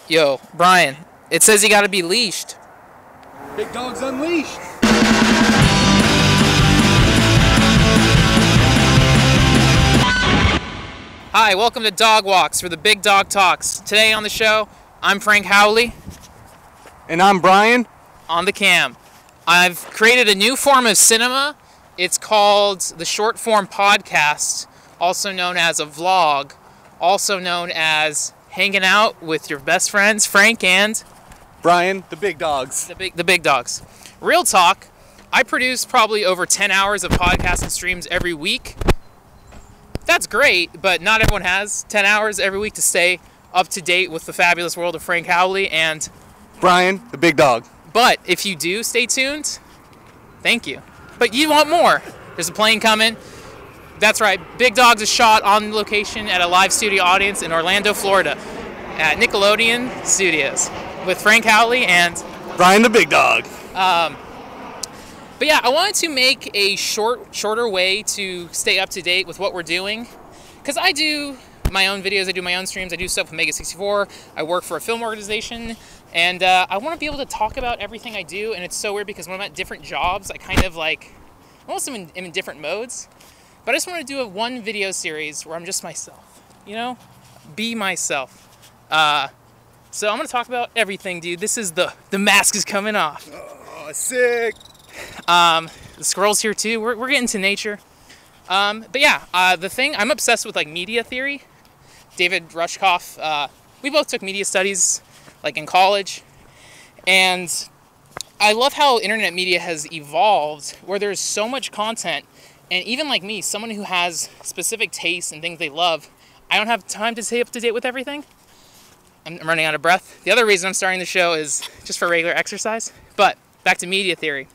Yo, Brian, it says you gotta be leashed. Big Dog's Unleashed. Hi, welcome to Dog Walks for the Big Dog Talks. Today on the show, I'm Frank Howley. And I'm Brian. On the cam. I've created a new form of cinema. It's called the short form podcast, also known as a vlog, also known as hanging out with your best friends, Frank and Brian, the big dogs. The big dogs. Real talk, I produce probably over 10 hours of podcasts and streams every week. That's great, but not everyone has 10 hours every week to stay up to date with the fabulous world of Frank Howley and Brian, the big dog. But if you do stay tuned, thank you. But you want more. There's a plane coming. That's right, Big Dogs is shot on location at a live studio audience in Orlando, Florida, at Nickelodeon Studios with Frank Howley and Brian, the big dog. But yeah, I wanted to make a shorter way to stay up to date with what we're doing, because I do my own videos, I do my own streams, I do stuff with Mega 64, I work for a film organization, and I want to be able to talk about everything I do. And it's so weird because when I'm at different jobs, I kind of like almost am in different modes. But I just want to do a one video series where I'm just myself, you know, be myself. So I'm going to talk about everything, dude. This is the mask is coming off. Oh, sick. The squirrel's here too. We're getting to nature. But yeah, the thing, I'm obsessed with like media theory. David Rushkoff, we both took media studies like in college. And I love how internet media has evolved where there's so much content. And even like me, someone who has specific tastes and things they love, I don't have time to stay up to date with everything. I'm running out of breath. The other reason I'm starting the show is just for regular exercise. But back to media theory.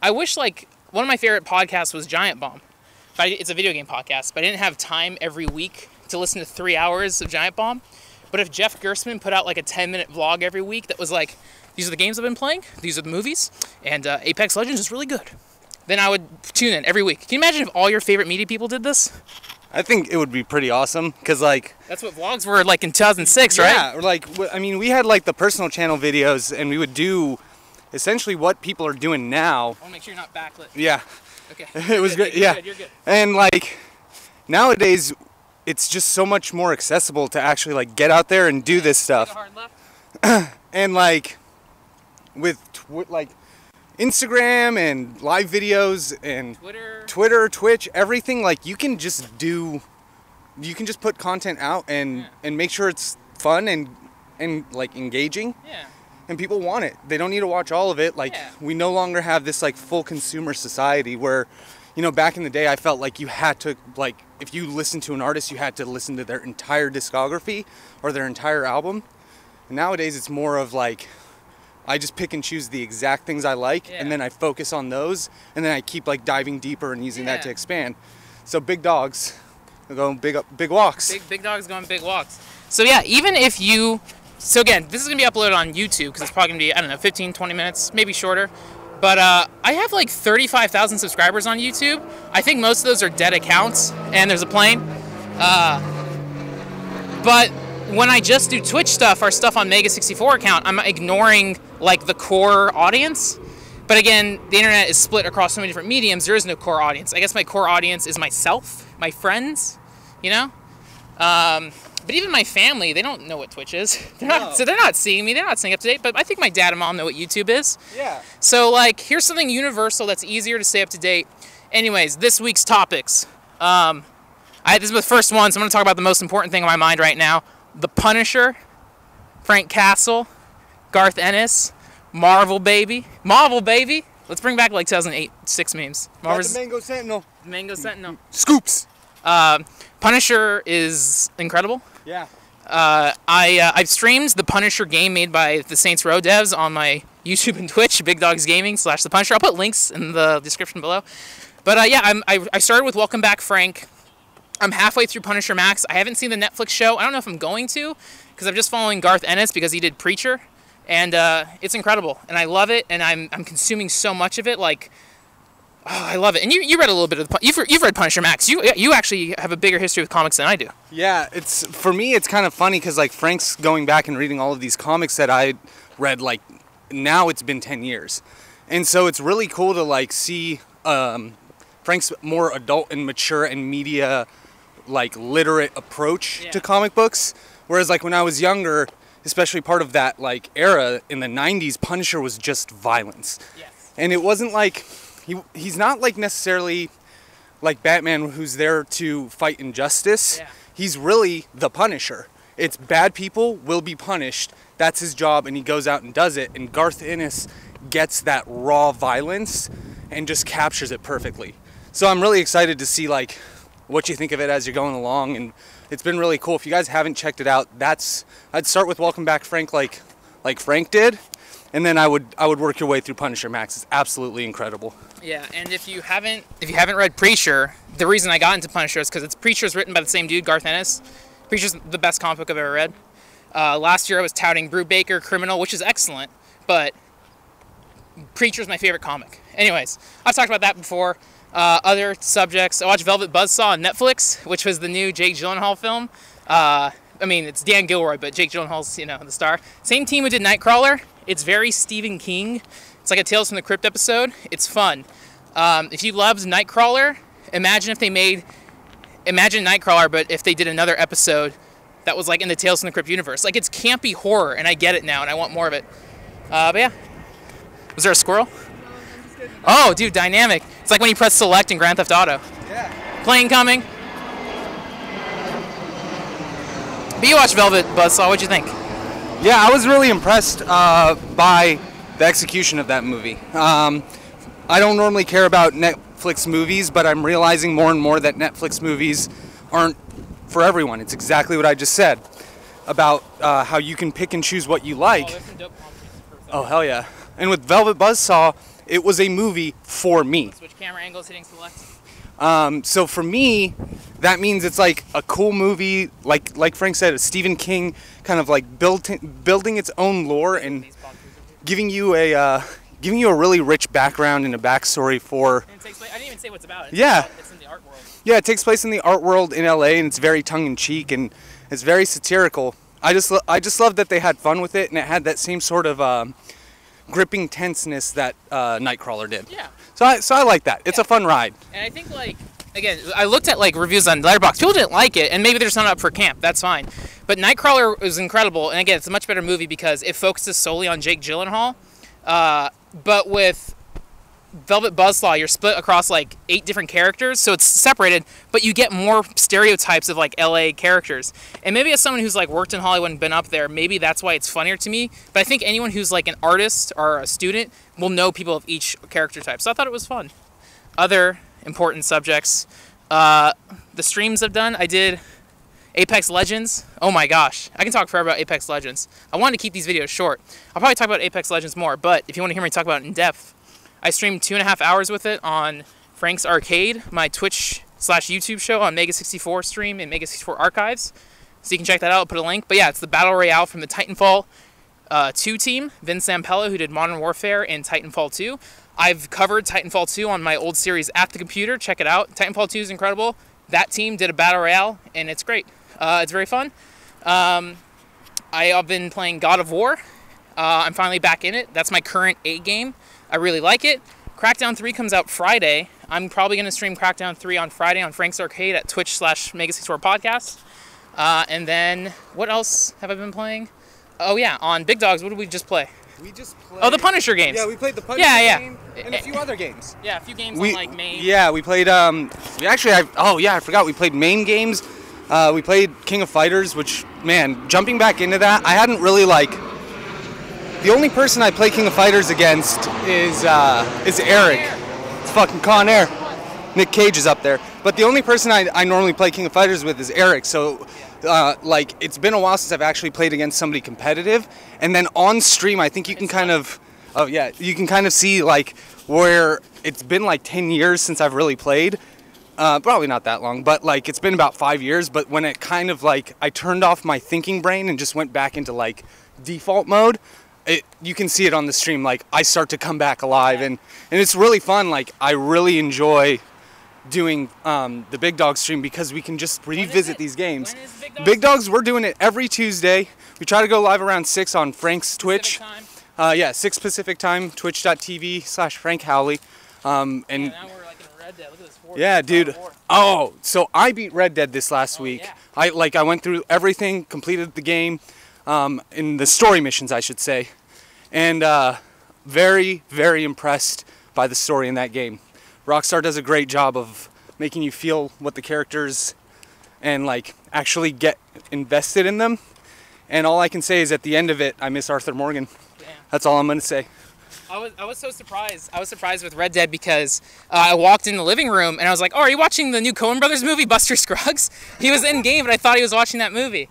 I wish like one of my favorite podcasts was Giant Bomb. It's a video game podcast, but I didn't have time every week to listen to 3 hours of Giant Bomb. But if Jeff Gerstmann put out like a 10-minute vlog every week that was like, these are the games I've been playing, these are the movies, and Apex Legends is really good, then I would tune in every week. Can you imagine if all your favorite media people did this? I think it would be pretty awesome, because like... That's what vlogs were like in 2006, right? Yeah, like, I mean, we had like the personal channel videos, and we would do essentially what people are doing now. I want to make sure you're not backlit. Yeah. Okay. It was good, yeah. You're good. And like, nowadays, it's just so much more accessible to actually like get out there and do this stuff. Take a hard left. And like, with like Instagram and live videos and Twitter, Twitch, everything, like you can just put content out and make sure it's fun and like engaging. Yeah. And people want it. They don't need to watch all of it. Like we no longer have this like full consumer society where, you know, back in the day I felt like you had to, like, if you listened to an artist, you had to listen to their entire discography or their entire album. And nowadays it's more of like, I just pick and choose the exact things I like, and then I focus on those, and then I keep like diving deeper and using that to expand. So big dogs are going big walks. Big dogs going big walks. So yeah, even if you, so again, this is gonna be uploaded on YouTube because it's probably gonna be, I don't know, 15, 20 minutes, maybe shorter. But I have like 35,000 subscribers on YouTube. I think most of those are dead accounts, and there's a plane. But when I just do Twitch stuff or stuff on Mega 64 account, I'm ignoring like the core audience. But again, the internet is split across so many different mediums. There is no core audience. I guess my core audience is myself, my friends, you know? But even my family, they don't know what Twitch is. So they're not seeing me. They're not staying up to date. But I think my dad and mom know what YouTube is. Yeah. So like, here's something universal that's easier to stay up to date. Anyways, this week's topics. This is the first one, so I'm going to talk about the most important thing on my mind right now. The Punisher, Frank Castle, Garth Ennis, Marvel Baby. Let's bring back like 2008, 6 memes. The Mango Sentinel. Mango Sentinel. Scoops. Punisher is incredible. Yeah. I've streamed the Punisher game made by the Saints Row devs on my YouTube and Twitch, Big Dogs Gaming /The Punisher. I'll put links in the description below. But yeah, I started with Welcome Back Frank. I'm halfway through Punisher Max. I haven't seen the Netflix show. I don't know if I'm going to, because I'm just following Garth Ennis because he did Preacher. And it's incredible. And I love it, and I'm consuming so much of it. Like, I love it. And you read a little bit of you've read Punisher Max. You actually have a bigger history with comics than I do. Yeah, for me it's kind of funny because like Frank's going back and reading all of these comics that I read, like now it's been 10 years. And so it's really cool to like see Frank's more adult and mature and media like literate approach to comic books. Whereas like when I was younger, especially part of that like era in the 90s, Punisher was just violence. Yes. And it wasn't like he's not like necessarily like Batman who's there to fight injustice. Yeah. He's really the Punisher. It's bad people will be punished. That's his job, and he goes out and does it. And Garth Ennis gets that raw violence and just captures it perfectly. So I'm really excited to see like what you think of it as you're going along, and it's been really cool. If you guys haven't checked it out, I'd start with Welcome Back Frank like Frank did. And then I would work your way through Punisher Max. It's absolutely incredible. Yeah, and if you haven't read Preacher, the reason I got into Punisher is because Preacher's written by the same dude, Garth Ennis. Preacher's the best comic book I've ever read. Last year I was touting Brubaker Criminal, which is excellent, but Preacher's my favorite comic. Anyways, I've talked about that before. Other subjects, I watched Velvet Buzzsaw on Netflix, which was the new Jake Gyllenhaal film. I mean, it's Dan Gilroy, but Jake Gyllenhaal's, the star. Same team who did Nightcrawler. It's very Stephen King. It's like a Tales from the Crypt episode. It's fun. If you loved Nightcrawler, imagine Nightcrawler, but if they did another episode that was like in the Tales from the Crypt universe. Like, it's campy horror, and I get it now, and I want more of it. But yeah. Was there a squirrel? No, I'm just kidding. Oh, dude, dynamic. It's like when you press select in Grand Theft Auto. Yeah. Plane coming. But you watched Velvet Buzzsaw. What'd you think? Yeah, I was really impressed by the execution of that movie. I don't normally care about Netflix movies, but I'm realizing more and more that Netflix movies aren't for everyone. It's exactly what I just said about how you can pick and choose what you like. Oh, hell yeah. And with Velvet Buzzsaw, it was a movie for me. Switch camera angles, hitting select. So for me, that means it's like a cool movie, like Frank said, a Stephen King kind of like building its own lore and giving you a really rich background and a backstory for. And I didn't even say what's about it. It's in the art world. Yeah, it takes place in the art world in LA, and it's very tongue in cheek and it's very satirical. I just love that they had fun with it, and it had that same sort of gripping tenseness that Nightcrawler did. Yeah. So I like that. It's a fun ride. And I think like. Again, I looked at like reviews on Letterboxd. People didn't like it, and maybe they're just not up for camp. That's fine. But Nightcrawler was incredible, and again, it's a much better movie because it focuses solely on Jake Gyllenhaal. But with Velvet Buzzsaw, you're split across like 8 different characters, so it's separated, but you get more stereotypes of like LA characters. And maybe as someone who's like worked in Hollywood and been up there, maybe that's why it's funnier to me. But I think anyone who's like an artist or a student will know people of each character type. So I thought it was fun. Other important subjects. The streams I've done, I did Apex Legends. Oh my gosh, I can talk forever about Apex Legends. I wanted to keep these videos short. I'll probably talk about Apex Legends more, but if you want to hear me talk about it in depth, I streamed 2.5 hours with it on Frank's Arcade, my Twitch/YouTube show on Mega64 stream and Mega64 archives. So you can check that out. I'll put a link. But yeah, it's the Battle Royale from the Titanfall 2 team. Vince Zampella, who did Modern Warfare and Titanfall 2. I've covered Titanfall 2 on my old series At the Computer. Check it out. Titanfall 2 is incredible. That team did a Battle Royale, and it's great. It's very fun. I've been playing God of War. I'm finally back in it. That's my current A game. I really like it. Crackdown 3 comes out Friday. I'm probably going to stream Crackdown 3 on Friday on Frank's Arcade at Twitch/Mega64 Podcast. And then, what else have I been playing? Oh yeah, on Big Dogs, what did we just play? We just played... Oh, the Punisher games. Yeah, we played the Punisher game and a few other games. Yeah, a few games on like main. Yeah, we played, I forgot, we played main games. We played King of Fighters, which, man, jumping back into that, I hadn't really like... The only person I play King of Fighters against is Eric. It's fucking Con Air. Nick Cage is up there. But the only person I normally play King of Fighters with is Eric, so... like, it's been a while since I've actually played against somebody competitive, and then on stream I think you can kind of see like where it's been like 10 years since I've really played, probably not that long, but like it's been about 5 years, but when it kind of like I turned off my thinking brain and just went back into like default mode, you can see it on the stream. Like, I start to come back alive, and it's really fun. Like, I really enjoy doing the Big Dog stream because we can just revisit these games. When is Big Dogs, we're doing it every Tuesday. We try to go live around 6 on Frank's Twitch. Yeah, 6 Pacific time, twitch.tv/Frank Howley. And now we're like in Red Dead. Look at this 4. yeah, dude. Oh, so I beat Red Dead this last week. Yeah. I went through everything, completed the game, in the story missions, I should say. And very, very impressed by the story in that game. Rockstar does a great job of making you feel what the characters and like actually get invested in them. And all I can say is at the end of it, I miss Arthur Morgan. Damn. That's all I'm gonna say. I was so surprised. I was surprised with Red Dead because I walked in the living room and I was like, "Oh, are you watching the new Coen Brothers movie, Buster Scruggs?" He was in game, but I thought he was watching that movie.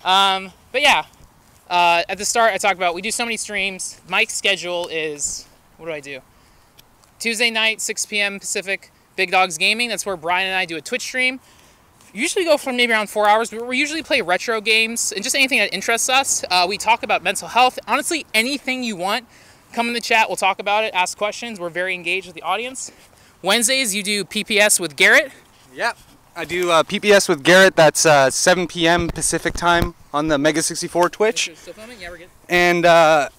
But yeah, at the start, I talked about we do so many streams. My schedule is, what do I do? Tuesday night, 6 p.m. Pacific, Big Dogs Gaming. That's where Brian and I do a Twitch stream. Usually go for maybe around 4 hours, but we usually play retro games and just anything that interests us. We talk about mental health. Honestly, anything you want, come in the chat. We'll talk about it, ask questions. We're very engaged with the audience. Wednesdays, you do PPS with Garrett. Yep. I do PPS with Garrett. That's 7 p.m. Pacific time on the Mega 64 Twitch. Still filming? Yeah, we're good. And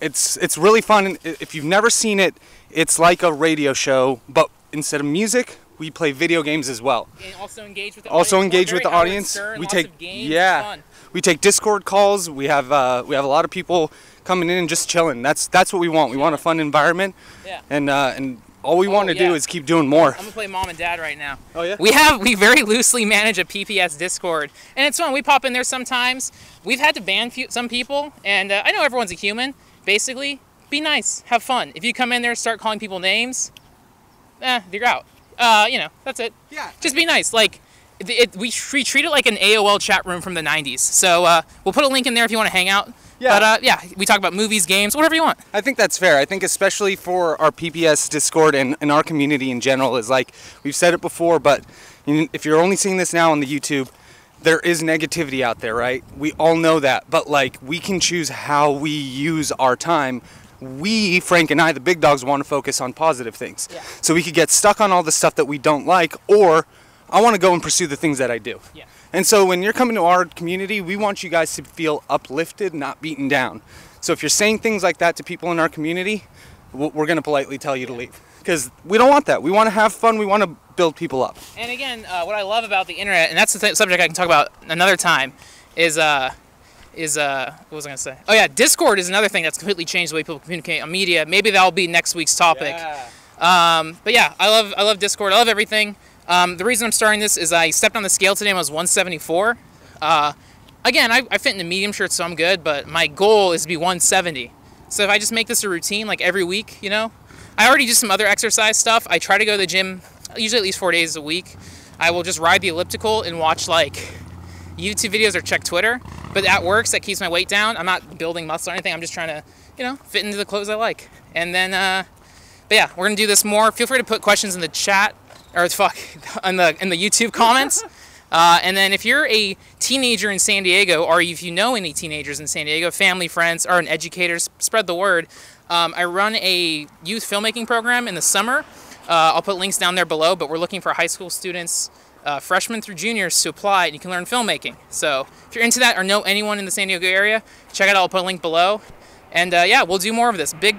it's really fun. And if you've never seen it, it's like a radio show, but instead of music, we play video games as well. And also engage with the also audience. engage with the audience. We take we take Discord calls. We have a lot of people coming in and just chilling. That's what we want. We want a fun environment. Yeah. And all we want to do is keep doing more. I'm gonna play mom and dad right now. Oh yeah. We very loosely manage a PPS Discord, and it's fun. We pop in there sometimes. We've had to ban some people, and I know everyone's a human. Basically, be nice, have fun. If you come in there and start calling people names, you're out. That's it. Yeah. Just be nice. Like, we treat it like an AOL chat room from the 90s. So we'll put a link in there if you want to hang out. Yeah. But we talk about movies, games, whatever you want. I think that's fair. I think especially for our PPS Discord and our community in general is like, we've said it before, but if you're only seeing this now on the YouTube, there is negativity out there, right? We all know that. But like, we can choose how we use our time. We, Frank and I, the Big Dogs, want to focus on positive things. Yeah. So we could get stuck on all the stuff that we don't like, or I want to go and pursue the things that I do. Yeah. And so when you're coming to our community, we want you guys to feel uplifted, not beaten down. So if you're saying things like that to people in our community, we're going to politely tell you to leave. Because we don't want that. We want to have fun. We want to build people up. And again, what I love about the internet, and that's the subject I can talk about another time, is what was I going to say? Oh yeah, Discord is another thing that's completely changed the way people communicate on media. Maybe that'll be next week's topic. Yeah. But yeah, I love Discord. I love everything. The reason I'm starting this is I stepped on the scale today and I was 174. Again, I fit in a medium shirt, so I'm good, but my goal is to be 170. So if I just make this a routine, like every week, I already do some other exercise stuff. I try to go to the gym usually at least 4 days a week. I will just ride the elliptical and watch like YouTube videos or check Twitter, but that works. That keeps my weight down. I'm not building muscle or anything. I'm just trying to, fit into the clothes I like. And then, but yeah, we're gonna do this more. Feel free to put questions in the chat, or in the YouTube comments. And then if you're a teenager in San Diego, or if you know any teenagers in San Diego, family, friends, or an educator, spread the word. I run a youth filmmaking program in the summer. I'll put links down there below, but we're looking for high school students, freshmen through juniors, to apply, and you can learn filmmaking. So if you're into that or know anyone in the San Diego area, check it out. I'll put a link below. And yeah, we'll do more of this. Big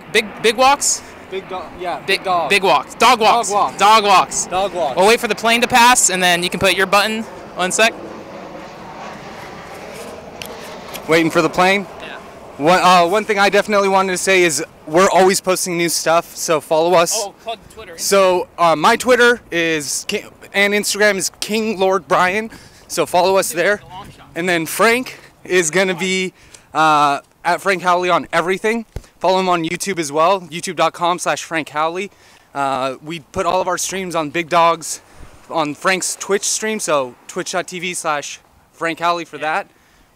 walks. Big dog. Yeah. Big walks. Dog walks. Dog walks. Dog walks. We'll wait for the plane to pass, and then you can put your button. 1 sec. Waiting for the plane? Yeah. One thing I definitely wanted to say is we're always posting new stuff, so follow us. Oh, plug Twitter. So my Twitter is and Instagram is King Lord Bryan, so follow us there. And then Frank is gonna be at Frank Howley on everything. Follow him on YouTube as well, youtube.com/Frank Howley. We put all of our streams on Big Dogs on Frank's Twitch stream, so twitch.tv/Frank Howley for that.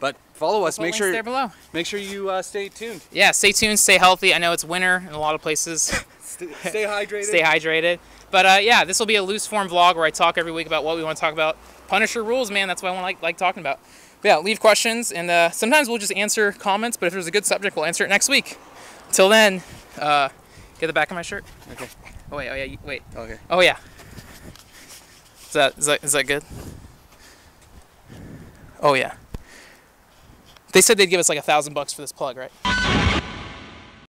But follow us. Make sure you stay tuned. Yeah, stay tuned. Stay healthy. I know it's winter in a lot of places. Stay hydrated. Stay hydrated. But yeah, this will be a loose form vlog where I talk every week about what we want to talk about. Punisher rules, man. That's what I want to like talking about. But yeah, leave questions, and sometimes we'll just answer comments. But if there's a good subject, we'll answer it next week. Till then, get the back of my shirt. Okay. Oh wait, oh yeah, wait. Okay. Oh yeah. Is that good? Oh yeah. They said they'd give us like $1,000 for this plug, right?